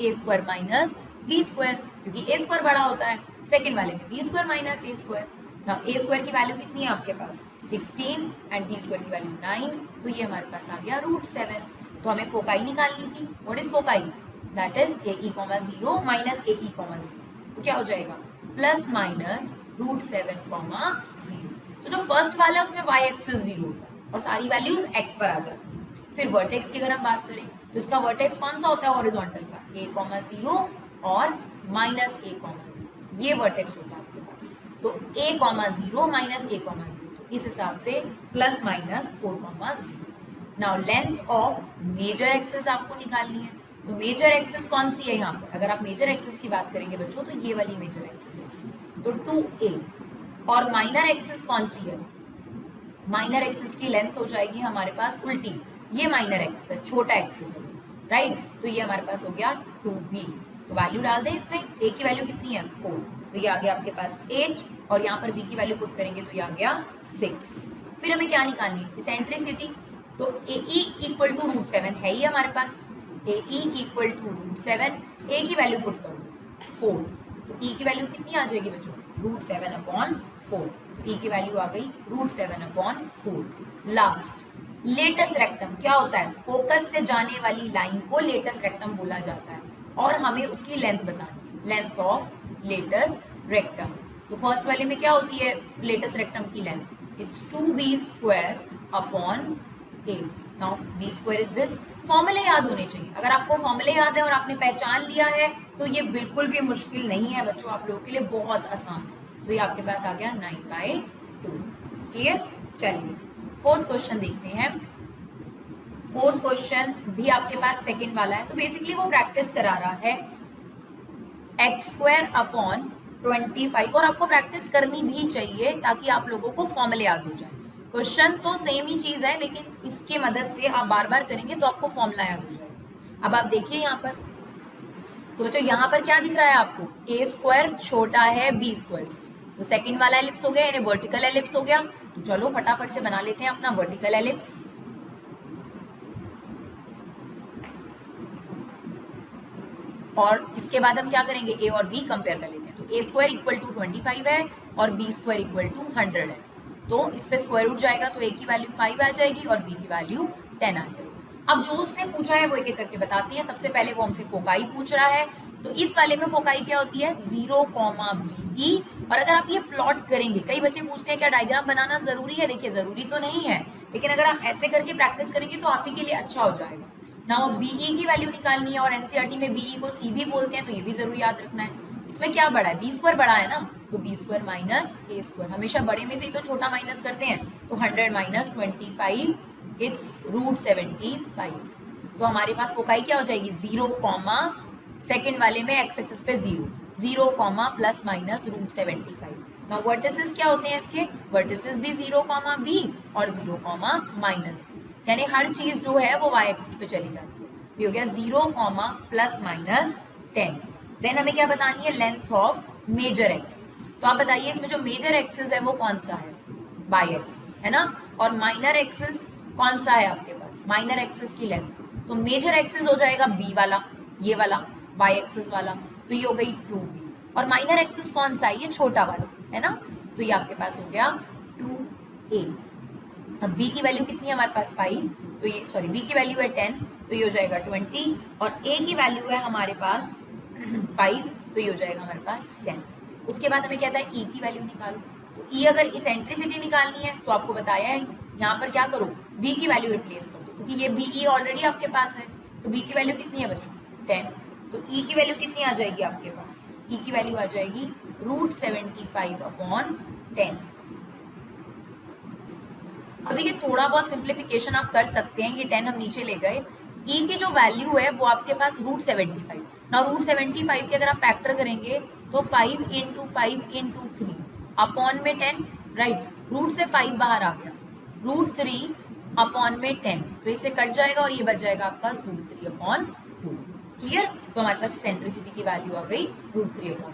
a square minus b square, क्योंकि a स्क्वायर बड़ा होता है. सेकंड वाले में b square minus a square. Now a square की वैल्यू कितनी है आपके पास? 16 एंड b स्क्वायर की वैल्यू 9. तो ये हमारे पास आ गया रूट 7. तो हमें फोकाई निकालनी थी. What is foci? That is AE, 0 minus AE, 0. तो क्या हो जाएगा? Plus minus root 7, 0. तो जो फर्स्ट वाला है उसमें y एक्सिस 0 होता है और सारी वैल्यूज x पर आ जाती है. फिर वर्टेक्स की अगर हम बात करें तो इसका वर्टेक्स कौन सा होता है हॉरिजॉन्टल का? a, 0 और माइनस a, 0. ये वर्टेक्स होता है आपके पास. तो a, 0 माइनस a, 0. तो इस हिसाब से plus minus 4, 0. Now length of major axis आपको निकालनी है. तो मेजर एक्सिस कौन सी है यहाँ पर? अगर आप मेजर एक्सिस की बात करेंगे बच्चों तो ये वाली मेजर एक्सिस है इसकी. तो 2a. और माइनर एक्सिस कौन सी है? माइनर एक्सिस की लेंथ हो जाएगी हमारे पास उल्टी. ये माइनर एक्सिस है, छोटा एक्सिस है, राइट. तो ये हमारे पास हो गया 2b. तो वैल्यू डाल दें इसमें. a की वैल्यू कितनी है? 4. तो ये आ गया आपके पास 8 और यहाँ पर b की वैल्यू पुट करेंगे तो ये आ गया 6. फिर हमें क्या निकालनी है? इसेंट्रिसिटी. तो AE इक्वल टू रूट 7 है ही हमारे पास. AE equal to root 7. a की वैल्यू पुट करो 4. तो e की वैल्यू कितनी आ जाएगी बच्चों? Root 7 upon 4. e की वैल्यू आ गई root 7 upon 4. Last latus rectum क्या होता है? फोकस से जाने वाली लाइन को लेटेस्ट रेक्टम बोला जाता है और हमें उसकी लेंथ बतानी है. Length of latus rectum. तो फर्स्ट वाले में क्या होती है लेटेस्ट रेक्टम की length? It's 2b square upon a. Now b square is this. फॉर्मूले याद होने चाहिए. अगर आपको फॉर्मूले याद है और आपने पहचान लिया है तो ये बिल्कुल भी मुश्किल नहीं है बच्चों, आप लोगों के लिए बहुत आसान है. तो ये आपके पास आ गया 9/2. क्लियर? चलिए फोर्थ क्वेश्चन देखते हैं। फोर्थ क्वेश्चन भी आपके पास सेकंड वाला है, तो बेसिकली वो प्रैक्टिस करा रहा है एक्स स्क्वायर अपॉन 25, और आपको प्रैक्टिस करनी भी चाहिए ताकि आप लोगों को फॉर्मूले याद हो जाए। क्वेश्चन तो सेम ही चीज है, लेकिन इसके मदद से आप बार बार करेंगे तो आपको फॉर्मूला याद हो जाएगा। अब आप देखिए यहाँ पर, तो बच्चों यहाँ पर क्या दिख रहा है आपको, ए स्क्वायर छोटा है बी स्क्वायर से, तो सेकंड वाला एलिप्स हो गया, यानी वर्टिकल एलिप्स हो गया। तो चलो फटाफट से बना लेते हैं अपना वर्टिकल एलिप्स। और इसके बाद हम क्या करेंगे, ए और बी कंपेयर कर लेते हैं। तो ए स्क्वायर इक्वल टू 25 है और बी स्क्वायर इक्वल टू 100 है, तो इस पे स्क्वायर रूट जाएगा तो ए की वैल्यू 5 आ जाएगी और बी की वैल्यू 10 आ जाएगी। अब जो उसने पूछा है वो एक एक करके बताती है। सबसे पहले वो हमसे फोकाई पूछ रहा है, तो इस वाले में फोकाई क्या होती है, 0, BE। और अगर आप ये प्लॉट करेंगे, कई बच्चे पूछते हैं क्या डायग्राम बनाना जरूरी है, देखिए जरूरी तो नहीं है, लेकिन अगर आप ऐसे करके प्रैक्टिस करेंगे तो आप ही के लिए अच्छा हो जाएगा। नाउ BE की वैल्यू निकालनी है, और एनसीईआरटी में BE को C भी बोलते हैं, तो ये भी जरूर याद रखना है। इसमें क्या बड़ा है, बी स्क्वायर बड़ा है ना, तो बी स्क्वायर माइनस ए स्क्वायर, हमेशा बड़े में से ही तो छोटा माइनस करते हैं। तो 100 माइनस 25 इट्स रूट 75। तो हमारे पास फोकाई क्या हो जाएगी, 0, सेकेंड वाले में एक्स एक्सिस पे 0, 0, plus minus root 75। Now vertices क्या होते हैं इसके, वर्टिसेस भी 0, B और 0, माइनस B, यानी हर चीज जो है वो वाई एक्सिस पे चली जाती है। ये हो गया 0, प्लस माइनस 10। देन हमें क्या बतानी है, लेंथ ऑफ मेजर एक्सिस। तो आप बताइए इसमें जो मेजर एक्सिस है वो कौन सा है, वाई एक्सिस है ना, और माइनर एक्सिस कौन सा है आपके पास, माइनर एक्सिस की लेंथ। तो मेजर एक्सिस हो जाएगा बी वाला, ये वाला वाई एक्सिस वाला, तो ये हो गई 2b। और माइनर एक्सिस कौन सा है, ये छोटा वाला है ना, तो ये आपके पास हो गया 2a। अब b की वैल्यू कितनी है हमारे पास 5, तो ये सॉरी b की वैल्यू है 10, तो ये हो जाएगा 20, और a की वैल्यू है हमारे पास 5, तो ये हो जाएगा हमारे पास 10। उसके बाद हमें कहता है e की वैल्यू निकालो। तो e अगर इसेंट्रिसिटी निकालनी है तो आपको बताया है यहाँ पर क्या करो, b की वैल्यू रिप्लेस कर दो, क्योंकि ये BE ऑलरेडी आपके पास है। तो b की वैल्यू कितनी है बच्चों, 10, तो e की वैल्यू कितनी आ जाएगी आपके पास, e की वैल्यू आ जाएगी रूट 75 अपॉन 10। अब देखिए थोड़ा बहुत सिंप्लीफिकेशन आप कर सकते हैं, ये 10 हम नीचे ले गए, e की जो वैल्यू है वो आपके पास रूट 75। ना रूट 75 के अगर आप फैक्टर करेंगे तो 5 इंटू 5 इंटू 3 अपॉन में 10, राइट, रूट से 5 बाहर आ गया, रूट 3 अपॉन में 10, तो इससे कट जाएगा और ये बच जाएगा आपका रूट 3 अपॉन 2। क्लियर, तो हमारे पास सेंट्रिसिटी की वैल्यू आ गई root 3 upon.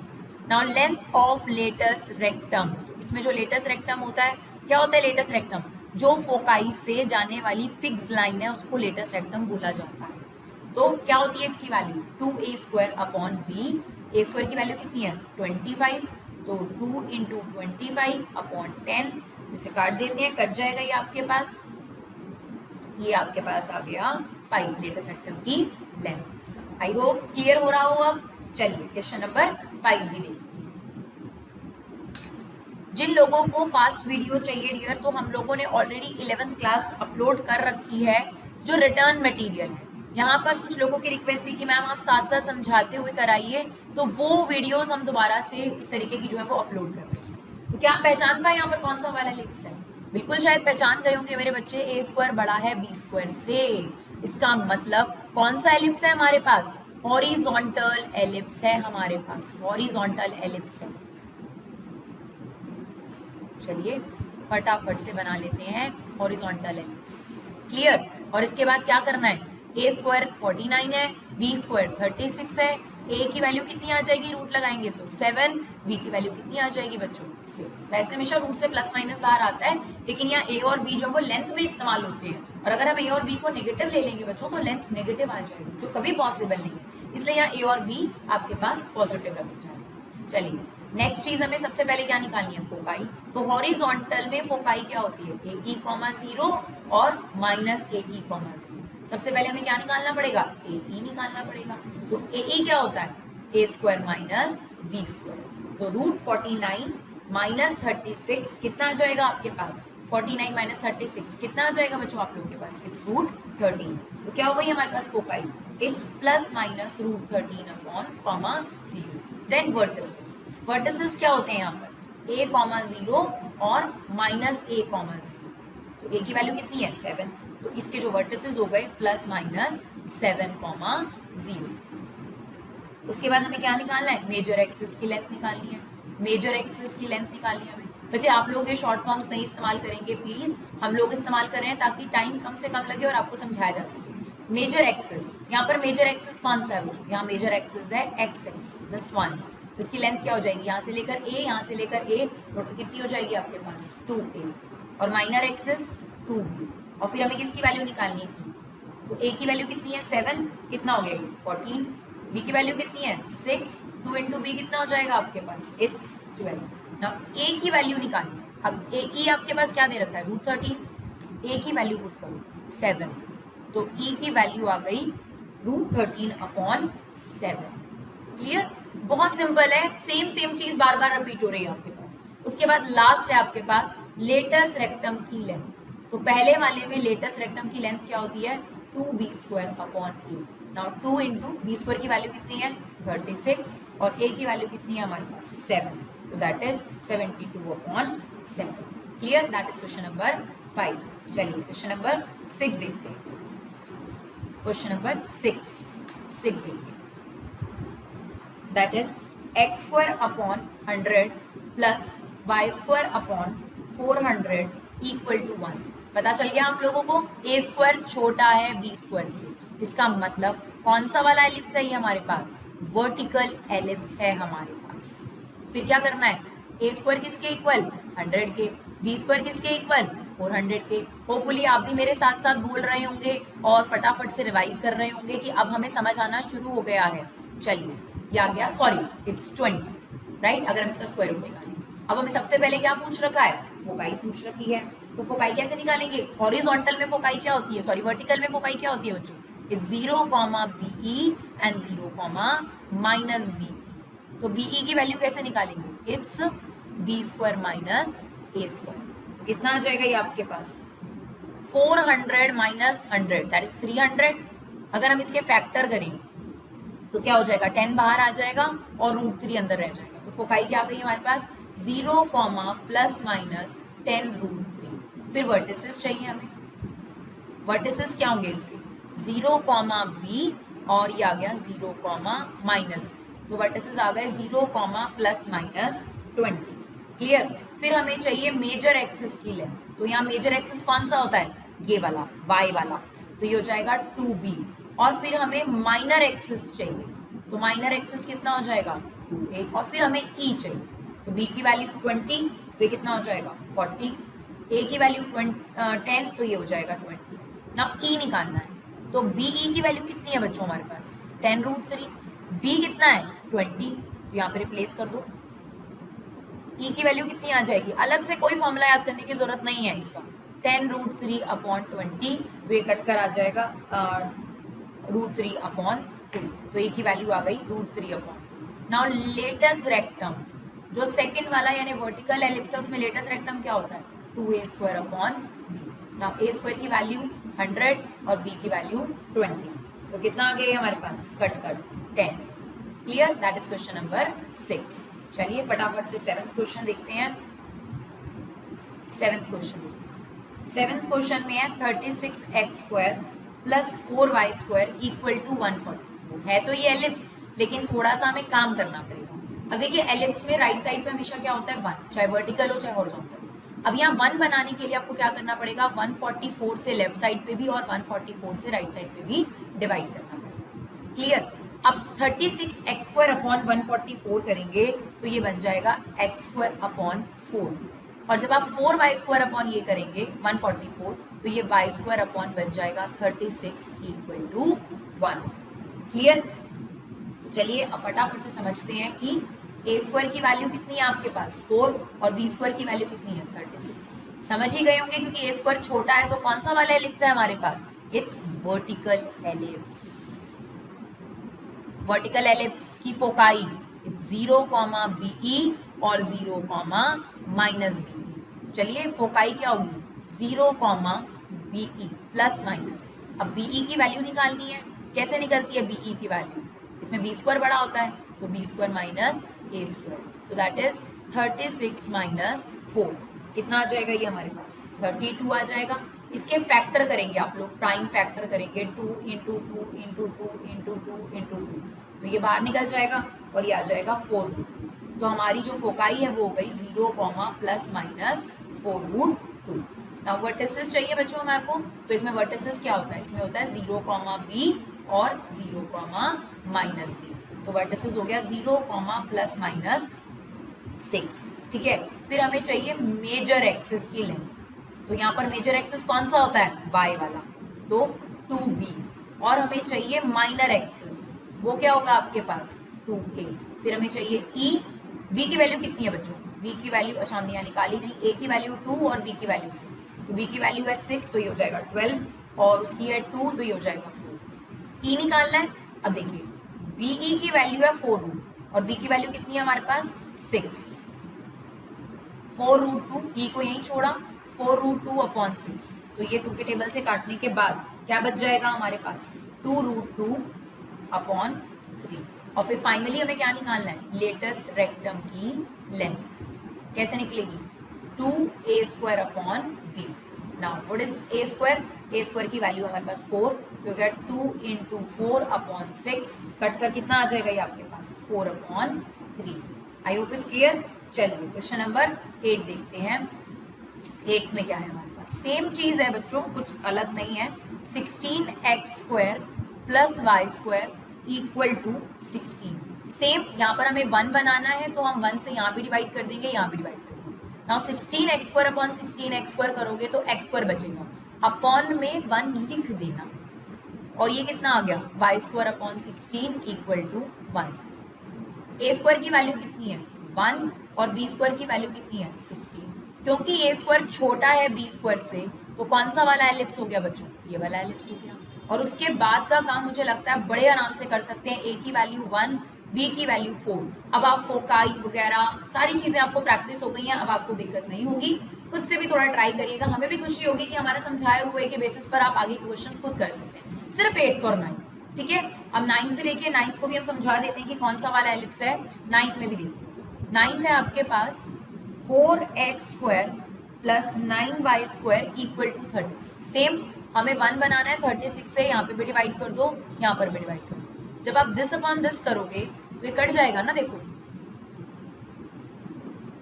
Now length of latus rectum, तो इसमें जो लेटस रेक्टम होता है, क्या होता है लेटस रेक्टम, जो फोकाई से जाने वाली फिक्स लाइन है उसको लेटस रेक्टम बोला जाता है। तो क्या होती है इसकी value, 2a square upon b, a square की वैल्यू कितनी है 25, तो 2 इंटू 25 अपॉन 10, इसे काट देते हैं, कट जाएगा ये आपके पास, ये आपके पास आ गया 5 लेटस रेक्टम की लेंथ। आई होप क्लियर हो रहा हो। अब चलिए क्वेश्चन नंबर 5 भी देखते हैं। जिन लोगों को फास्ट वीडियो चाहिए डियर, तो हम लोगों ने ऑलरेडी 11th क्लास अपलोड कर रखी है जो रिटर्न मटेरियल है। यहाँ पर कुछ लोगों की रिक्वेस्ट थी कि मैम आप साथ साथ समझाते हुए कराइए, तो वो वीडियोस हम दोबारा से इस तरीके की जो है वो अपलोड कर रहे हैं। तो क्या आप पहचान पाए यहाँ पर कौन सा वाला एलिप्स है, बिल्कुल शायद पहचान गए होंगे मेरे बच्चे, ए स्क्वायर बड़ा है बी स्क्वायर से, इसका मतलब कौन सा एलिप्स है हमारे पास, हॉरिजॉन्टल एलिप्स है हमारे पास, हॉरिजॉन्टल एलिप्स है। चलिए फटाफट से बना लेते हैं हॉरिजॉन्टल एलिप्स, क्लियर। और इसके बाद क्या करना है, ए स्क्वायर 49 है, बी स्क्वायर 36 है, ए की वैल्यू कितनी आ जाएगी, रूट लगाएंगे तो 7, बी की वैल्यू कितनी आ जाएगी बच्चों 6। वैसे हमेशा रूट से प्लस माइनस बाहर आता है, लेकिन यहाँ ए और बी जो वो लेंथ में इस्तेमाल होते हैं, और अगर हम ए और बी को नेगेटिव ले लेंगे बच्चों तो लेंथ नेगेटिव आ जाएगी, जो कभी पॉसिबल नहीं है, इसलिए यहाँ ए और बी आपके पास पॉजिटिव रखे जाएंगे। चलिए नेक्स्ट चीज हमें सबसे पहले क्या निकालनी है, फोकाई। तो हॉरिजॉन्टल में फोकाई क्या होती है, AE, 0 और माइनस AE, 0। सबसे पहले हमें क्या निकालना पड़ेगा, AE निकालना पड़ेगा। तो AE क्या होता है, a square minus B square, तो रूट 49 माइनस 36 कितना आ जाएगा आपके पास, 49 माइनस 36 कितना आ जाएगा बच्चों आप लोगों के पास, इट्स रूट 13। तो क्या हो गई हमारे पास foci, it's plus minus root 13 upon 0। Then vertices, vertices क्या होते हैं यहाँ पर, a, 0 और माइनस a, 0। तो ए की वैल्यू कितनी है 7, तो इसके जो वर्टिसेस हो गए प्लस माइनस 7,0। उसके बाद हमें क्या निकालना है, मेजर एक्सिस की लेंथ निकालनी है। मेजर एक्सिस की लेंथ निकालनी है हमें। बच्चे आप लोग ये शॉर्ट फॉर्म्स नहीं इस्तेमाल करेंगे प्लीज, हम लोग इस्तेमाल कर रहे हैं ताकि टाइम कम से कम लगे और आपको समझाया जा सके। मेजर एक्सिस, यहाँ पर मेजर एक्सिस कौन सा है, यहाँ मेजर एक्सिस है एक्स एक्सिस, दिस वन। तो इसकी लेंथ क्या हो जाएगी, यहाँ से लेकर ए, यहाँ से लेकर ए, टोटल कितनी हो जाएगी आपके पास 2a, और माइनर एक्सिस 2b। और फिर हमें किसकी वैल्यू निकालनी है, तो a की वैल्यू कितनी है 7, कितना हो गया 14, b की वैल्यू कितनी है 6, 2 इंटू बी कितना हो जाएगा आपके पास, इट्स 12। नाउ a की वैल्यू निकालनी है। अब e आपके पास क्या दे रखा है √13, a की वैल्यू पुट करो 7, तो e की वैल्यू आ गई √13/7। क्लियर, बहुत सिंपल है, सेम चीज बार बार रिपीट हो रही है आपके पास। उसके बाद लास्ट है आपके पास लेटस रेक्टम की लेंथ। तो पहले वाले में लेटस रेक्टम की लेंथ क्या होती है 2b²/a। नाउ 2 इंटू b² की वैल्यू कितनी है 36, और a की वैल्यू कितनी है हमारे पास 7, तो that is 72/7। Clear, that is question number 5। चलिए क्वेश्चन नंबर 6 देखते हैं। क्वेश्चन नंबर 6 देखिए, that is x²/100 plus y²/400 equal to 1। पता चल गया आप लोगों को, a² छोटा है b² से, इसका मतलब कौन सा वाला एलिप्स है ये हमारे पास, वर्टिकल एलिप्स है हमारे पास। फिर क्या करना है, a² किसके इक्वल 100 के, b² किसके इक्वल 400 के। होपफुली आप भी मेरे साथ साथ बोल रहे होंगे और फटाफट से रिवाइज कर रहे होंगे कि अब हमें समझ आना शुरू हो गया है। चलिए ये आ गया, सॉरी इट्स 20, राइट। अगर हम इसका स्क्वायर रूट निकालेंगे, अब हमें सबसे पहले क्या पूछ रखा है, फोकाई पूछ रखी है। तो फोकाई कैसे निकालेंगे, हॉरिजॉन्टल में फोकाई क्या होती है, सॉरी वर्टिकल में फोकाई क्या होती है बच्चों, इट्स 0, BE एंड 0, -B। तो BE की वैल्यू कैसे निकालेंगे, इट्स b² माइनस a²। तो कितना आ जाएगा ये आपके पास 400 माइनस 100 दैट इज 300। अगर हम इसके फैक्टर करें तो क्या हो जाएगा, 10 बाहर आ जाएगा और √3 अंदर रह जाएगा। तो फोकाई क्या आ गई हमारे पास 0, ±10 √3। फिर वर्टिसेस चाहिए हमें, वर्टिसेस क्या होंगे इसके 0, B, और ये आ गया 0, -B। तो वर्टिसेस आ गए 0, ±20। क्लियर। फिर हमें चाहिए मेजर एक्सिस की लेंथ। तो यहाँ मेजर एक्सिस कौन सा होता है, ये वाला y वाला, तो ये हो जाएगा 2b। और फिर हमें माइनर एक्सिस चाहिए, तो माइनर एक्सिस कितना हो जाएगा 2a। और फिर हमें e चाहिए, तो b की वैल्यू 20, तो ये कितना हो जाएगा 40, a की वैल्यू 10, तो ये हो जाएगा 20। ना e निकालना है, तो BE की वैल्यू कितनी है बच्चों हमारे पास 10 √3, b कितना है 20, तो यहाँ पे रिप्लेस कर दो। e की वैल्यू कितनी आ जाएगी, अलग से कोई फॉर्मूला याद करने की जरूरत नहीं है इसका, 10 √3/20, तो ये कट कर आ जाएगा √3/2। तो e की वैल्यू आ गई √3/। नाउ लेटस रेक्टम, जो सेकंड वाला यानी वर्टिकल एलिप्स है उसमें लेटस रेक्टम क्या होता है 2a²/b। नाउ a² की वैल्यू 100 और b की वैल्यू 20, तो कितना आ गया हमारे पास, cut 10। Clear, that is question number 6। चलिए फटाफट से 7th क्वेश्चन देखते हैं। 7th क्वेश्चन देखिए, 7th क्वेश्चन में है 36x² plus 4y² equal to 144। है तो ये एलिप्स, लेकिन थोड़ा सा हमें काम करना पड़ेगा। अब देखिए एलिप्स में राइट साइड पे हमेशा क्या होता है 1, चाहे वर्टिकल हो चाहे हॉरिजॉन्टल। अब यहाँ 1 बनाने के लिए आपको क्या करना पड़ेगा, 144 से लेफ्ट साइड पे भी और 144 से राइट साइड पे भी डिवाइड करना पड़ेगा। क्लियर। अब 36x²/144 करेंगे तो ये बन जाएगा x²/4, और जब आप 4y² ये करेंगे 144, तो ये y² बन जाएगा 36 इक्वल टू 1। क्लियर। चलिए अब फटाफट से समझते हैं कि a² की वैल्यू कितनी है आपके पास 4 और b² की वैल्यू कितनी है 36। समझ ही गए होंगे क्योंकि a² छोटा है तो कौन सा वाला एलिप्स है हमारे पास, it's vertical ellipse. Vertical ellipse की फोकाई 0, BE और 0, -BE। चलिए फोकाई क्या होगी 0, BE प्लस माइनस। अब BE की वैल्यू निकालनी है, कैसे निकलती है BE की वैल्यू, इसमें b² बड़ा होता है तो b² माइनस a², तो दैट इज 36 - 4। कितना आ जाएगा ये हमारे पास 32 आ जाएगा। इसके फैक्टर करेंगे आप लोग, प्राइम फैक्टर करेंगे, 2 into two into two into two into two, तो ये बाहर निकल जाएगा और ये आ जाएगा 4 रूट। तो हमारी जो फोकाई है वो हो गई 0, plus minus 4 root 2। Now vertices चाहिए बच्चों हमारे को, तो इसमें वर्टिसेस क्या होता है, इसमें होता है 0, b और 0, माइनस b। तो वर्टिसेस हो गया 0, प्लस माइनस 6, ठीक है। फिर हमें चाहिए मेजर एक्सिस की लेंथ, तो यहाँ पर मेजर एक्सिस कौन सा होता है, y वाला, तो 2b। और हमें चाहिए माइनर एक्सिस, वो क्या होगा आपके पास, 2a। फिर हमें चाहिए e, b की वैल्यू कितनी है बच्चों, b की वैल्यू, अच्छा हमने यहाँ निकाली नहीं, a की वैल्यू 2 और b की वैल्यू 6, तो b की वैल्यू है 6 तो ये हो जाएगा 12, और उसकी है 2 तो ये हो जाएगा 4। e निकालना है, अब देखिए be की वैल्यू है 4 रूट और b की वैल्यू कितनी है हमारे पास 6, 4 रूट 2, ई को यहीं छोड़ा, 4 रूट 2 अपॉन 6, तो ये 2 के टेबल से काटने के बाद क्या बच जाएगा हमारे पास, 2 रूट 2 अपॉन 3। और फिर फाइनली हमें क्या निकालना है, लेटेस्ट रेक्टम की लेंथ कैसे निकलेगी, 2a square upon b। Now what is a square, a square की वैल्यू हमारे पास 4, तो क्या 2 इंटू 4 अपॉन 6, कट कर कितना आ जाएगा ये आपके पास 4 upon 3। I hope it's clear. चलिए क्वेश्चन नंबर 8 देखते हैं। 8th में क्या है हमारे पास, सेम चीज है बच्चों, कुछ अलग नहीं है। 16x square plus Y square equal to 16। Same यहाँ पर हमें 1 बनाना है, तो हम 1 से यहाँ भी डिवाइड कर देंगे, यहाँ भी डिवाइड कर देंगे। Now 16x square upon 16x square करोगे तो x स्क्वायर बचेगा, अपॉन में 1 लिख देना, और ये कितना आ गया, Y square upon 16 equal to 1। a square की वैल्यू कितनी है 1 और b स्क्वायर की वैल्यू कितनी है 16। क्योंकि a स्क्वायर छोटा है b स्क्वायर से, तो कौन सा वाला एलिप्स हो गया बच्चों, ये वाला एलिप्स हो गया। और उसके बाद का काम मुझे लगता है बड़े आराम से कर सकते हैं, a की वैल्यू 1, b की वैल्यू 4। अब आप फोकाई वगैरह सारी चीजें आपको प्रैक्टिस हो गई हैं, अब आपको दिक्कत नहीं होगी, खुद से भी थोड़ा ट्राई करिएगा। हमें भी खुशी होगी कि हमारे समझाए हुए के बेसिस पर आप आगे क्वेश्चन खुद कर सकते हैं, सिर्फ 8th और 9th, ठीक है। अब 9th भी देखिए, 9th को भी हम समझा देते हैं कि कौन सा वाला एलिप्स है। 9th में भी देखिए, 9th है आपके पास 4x square plus 9y square equal to 36। Same हमें 1 बनाना है, 36 से यहाँ पे भी डिवाइड कर दो, यहाँ पर भी डिवाइड कर दो। जब आप दिस अपॉन दिस करोगे तो ये कट जाएगा ना, देखो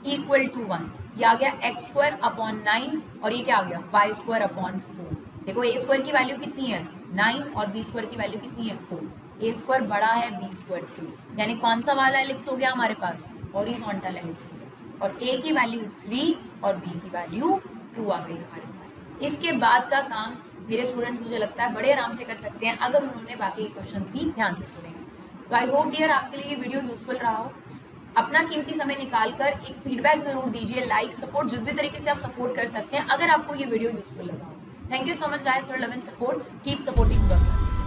इक्वल टू 1, ये आ गया x स्क्वायर अपॉन 9 और ये क्या आ गया y स्क्वायर अपॉन 4। देखो a स्क्वायर की वैल्यू कितनी है 9 और b स्क्वायर की वैल्यू कितनी है 4। a स्क्वायर बड़ा है b स्क्वायर से, यानी कौन सा वाला एलिप्स हो गया हमारे पास, हॉरिजॉन्टल एलिप्स हो गया। और a की वैल्यू 3 और b की वैल्यू 2 आ गई हमारे पास। इसके बाद का काम मेरे स्टूडेंट मुझे लगता है बड़े आराम से कर सकते हैं, अगर उन्होंने बाकी के क्वेश्चंस भी ध्यान से सुने हैं। तो आई होप डियर आपके लिए ये वीडियो यूजफुल रहा हो। अपना कीमती समय निकालकर एक फीडबैक जरूर दीजिए, लाइक सपोर्ट जिस भी तरीके से आप सपोर्ट कर सकते हैं, अगर आपको ये वीडियो यूजफुल लगा हो। Thank you so much guys for love and support, keep supporting the classes.